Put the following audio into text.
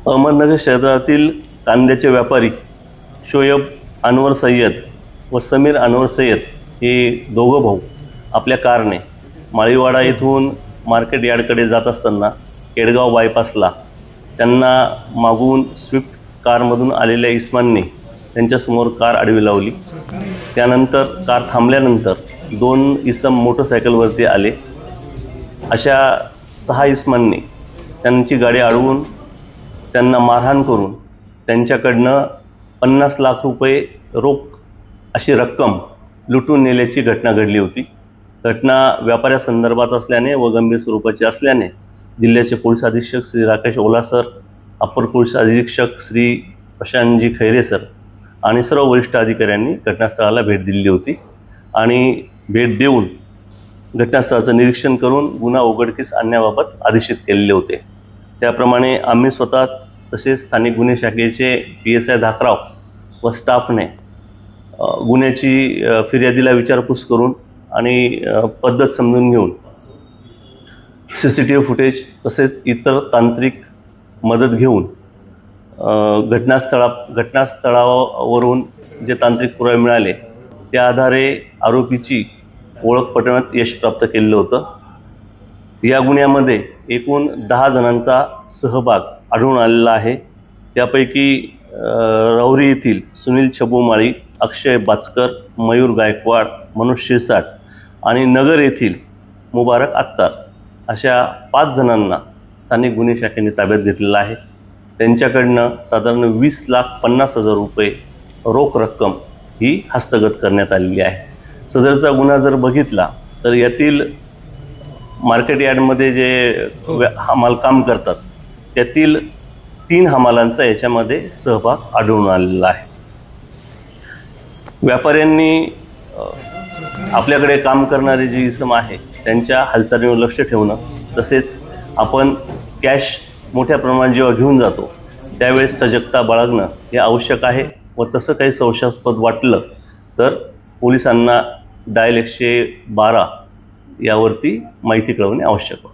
अहमदनगर शहरातील कांद्याचे व्यापारी शोएब अनवर सय्यद व समीर अनवर सय्यद हे दोघं भाऊ आपल्या कारने माळीवाडा येथून मार्केट यार्डकडे जात असताना केडगाव बायपासला त्यांना मागून स्विफ्ट कारमधून आलेल्या इसमांनी त्यांच्यासमोर कार आडवी लावली। त्यानंतर कार थांबल्यानंतर 2 इसम मोटरसायकलवरती आले। अशा 6 इसमांनी त्यांची गाडी अडवून त्यांना मारहाण करून त्यांच्याकडनं 50 लाख रुपये रोख अशी रक्कम लुटून नेल्याची घटना घडली होती। घटना व्यापाऱ्यासंदर्भात असल्याने व गंभीर स्वरूपाची असल्याने जिल्ह्याचे पोलीस अधीक्षक श्री राकेश ओला सर, अपर पोलीस अधीक्षक श्री प्रशांतजी खैरे सर आणि सर्व वरिष्ठ अधिकाऱ्यांनी घटनास्थळाला भेट दिली होती आणि भेट देऊन घटनास्थळाचं निरीक्षण करून गुन्हा उघडकीस आणण्याबाबत आदेशित केलेले होते। त्याप्रमाणे आम्ही स्वतः तसेच स्थानिक गुन्हे शाखेचे PSI धाकराव व स्टाफने गुन्ह्याची फिर्यादीला विचारपूस करून आणि पद्धत समजून घेऊन CCTV फुटेज तसेच इतर तांत्रिक मदत घेऊन घटनास्थळावरून जे तांत्रिक पुरावे मिळाले त्या आधारे आरोपीची ओळख पटवण्यात यश प्राप्त केलेलं होतं। या गुन्ह्यामध्ये एकूण 10 जणांचा सहभाग आढळून आलेला आहे। त्यापैकी रौरी येथील सुनील छबू माळी, अक्षय बाचकर, मयूर गायकवाड, मनोज शिरसाट आणि नगर येथील मुबारक अत्तार अशा 5 जणांना स्थानिक गुन्हे शाखेने ताब्यात घेतलेलं आहे। त्यांच्याकडनं साधारण 20,50,000 रुपये रोख रक्कम ही हस्तगत करण्यात आलेली आहे। सदरचा गुन्हा जर बघितला तर यातील मार्केट यार्डमध्ये जे हमाल काम करतात त्यातील 3 हमालांचा याच्यामध्ये सहभाग आढळून आलेला आहे। व्यापाऱ्यांनी आपल्याकडे काम करणारे जे इसम आहे त्यांच्या हालचालीवर लक्ष ठेवणं तसेच आपण कॅश मोठ्या प्रमाणात जेव्हा घेऊन जातो त्यावेळेस सजगता बाळगणं हे आवश्यक आहे व तसं काही संशयास्पद वाटलं तर पोलिसांना डायल 112 यावरती माहिती कळवणे आवश्यक आहे।